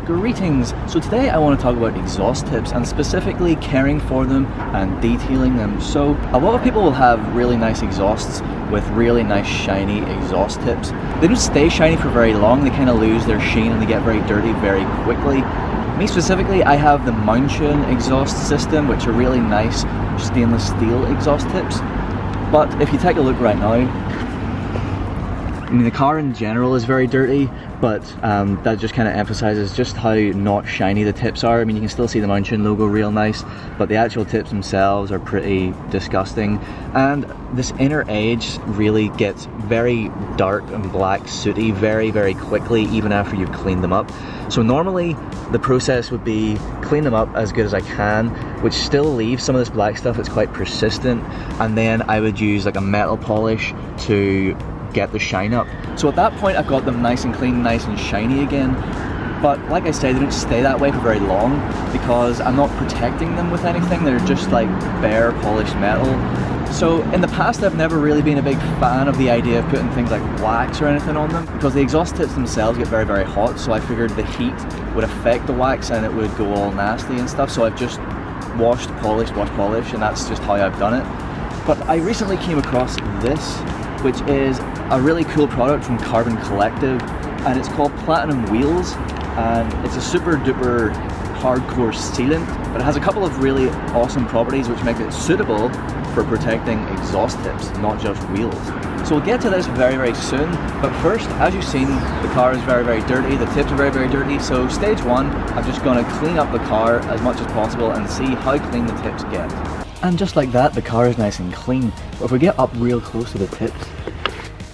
Greetings! So today I want to talk about exhaust tips and specifically caring for them and detailing them. So a lot of people will have really nice exhausts with really nice shiny exhaust tips. They don't stay shiny for very long, they kind of lose their sheen and they get very dirty very quickly. Me specifically, I have the Mountune exhaust system, which are really nice stainless steel exhaust tips. But if you take a look right now, I mean, the car in general is very dirty, but that just kind of emphasizes just how not shiny the tips are. I mean, you can still see the Mountune logo real nice, but the actual tips themselves are pretty disgusting. And this inner edge really gets very dark and black sooty very, very quickly, even after you've cleaned them up. So normally the process would be clean them up as good as I can, which still leaves some of this black stuff that's quite persistent, and then I would use like a metal polish to get the shine up. So at that point I've got them nice and clean, nice and shiny again. But like I say, they don't stay that way for very long because I'm not protecting them with anything. They're just like bare polished metal. So in the past I've never really been a big fan of the idea of putting things like wax or anything on them because the exhaust tips themselves get very, very hot, so I figured the heat would affect the wax and it would go all nasty and stuff. So I've just washed, polished, and that's just how I've done it. But I recently came across this, which is a really cool product from Carbon Collective, and it's called Platinum Wheels, and it's a super duper hardcore sealant, but it has a couple of really awesome properties which make it suitable for protecting exhaust tips, not just wheels. So we'll get to this very, very soon, but first, as you've seen, the car is very, very dirty, the tips are very, very dirty, so stage one, I'm just going to clean up the car as much as possible and see how clean the tips get. And just like that, the car is nice and clean. But if we get up real close to the tips,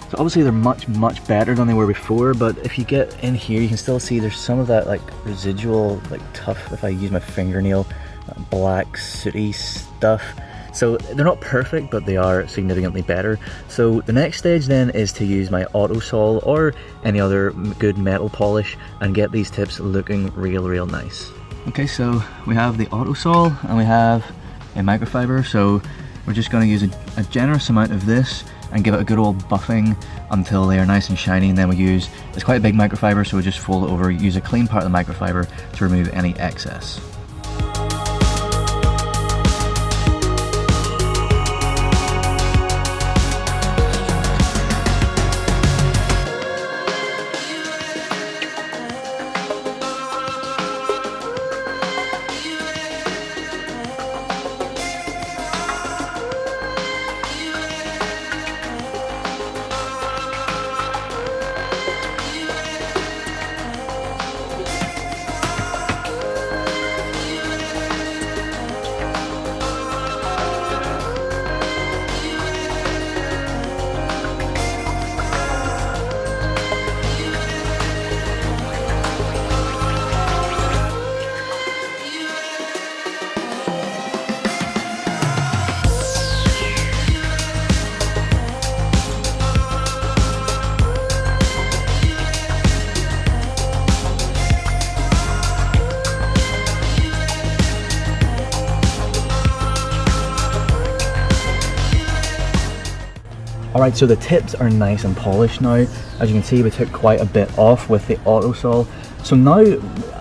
so obviously they're much, much better than they were before, but if you get in here, you can still see there's some of that like residual, like tough, if I use my fingernail, black sooty stuff. So they're not perfect, but they are significantly better. So the next stage then is to use my auto sol or any other good metal polish and get these tips looking real nice. Okay, so we have the auto sol and we have a microfiber, so we're just going to use a generous amount of this and give it a good old buffing until they are nice and shiny, and then we use, it's quite a big microfiber, so we just fold it over, use a clean part of the microfiber to remove any excess. Alright, so the tips are nice and polished now. As you can see, we took quite a bit off with the auto sol. So now,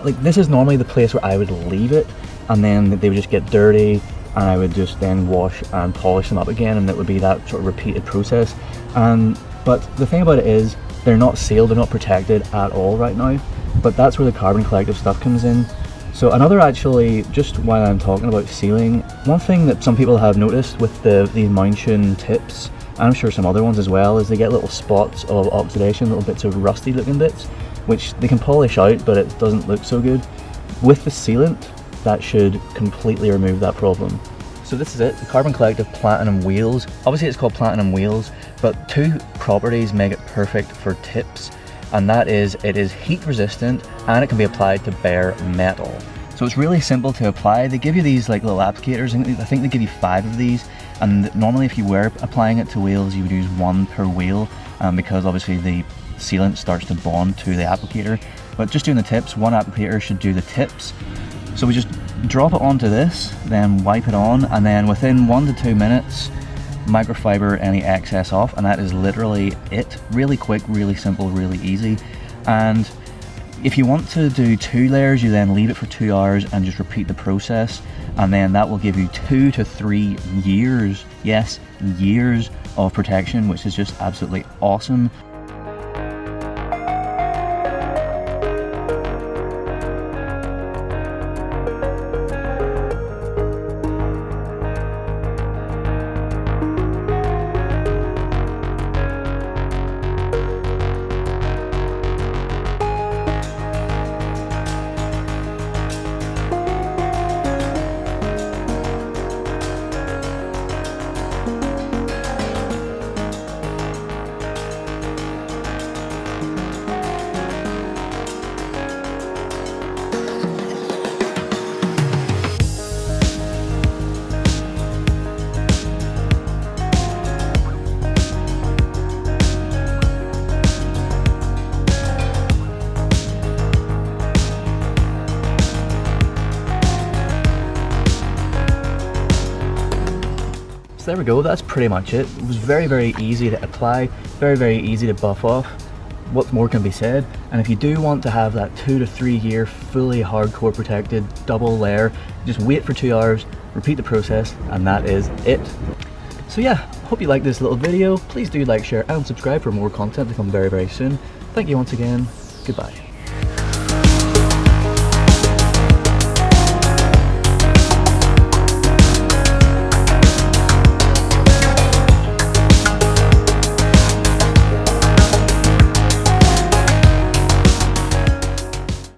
like, this is normally the place where I would leave it, and then they would just get dirty, and I would just then wash and polish them up again, and it would be that sort of repeated process. But the thing about it is, they're not sealed, they're not protected at all right now, but that's where the Carbon Collective stuff comes in. So another, actually, just while I'm talking about sealing, one thing that some people have noticed with the Mountune tips, I'm sure some other ones as well, is they get little spots of oxidation, little bits of rusty looking bits, which they can polish out, but it doesn't look so good. With the sealant, that should completely remove that problem. So this is it, the Carbon Collective Platinum Wheels. Obviously it's called Platinum Wheels, but two properties make it perfect for tips, and that is it is heat resistant and it can be applied to bare metal. So it's really simple to apply. They give you these like little applicators, and I think they give you 5 of these. And normally if you were applying it to wheels, you would use 1 per wheel because obviously the sealant starts to bond to the applicator. But just doing the tips, 1 applicator should do the tips. So we just drop it onto this, then wipe it on, and then within 1 to 2 minutes, microfiber any excess off, and that is literally it. Really quick, really simple, really easy. And If you want to do 2 layers, you then leave it for 2 hours and just repeat the process, and then that will give you 2 to 3 years, yes, years of protection, which is just absolutely awesome. So there we go, that's pretty much it. It was very easy to apply, very easy to buff off. What more can be said? And if you do want to have that 2 to 3 year fully hardcore protected double layer, just wait for 2 hours, repeat the process, and that is it. So yeah, hope you liked this little video. Please do like, share and subscribe for more content to come very soon. Thank you once again. Goodbye.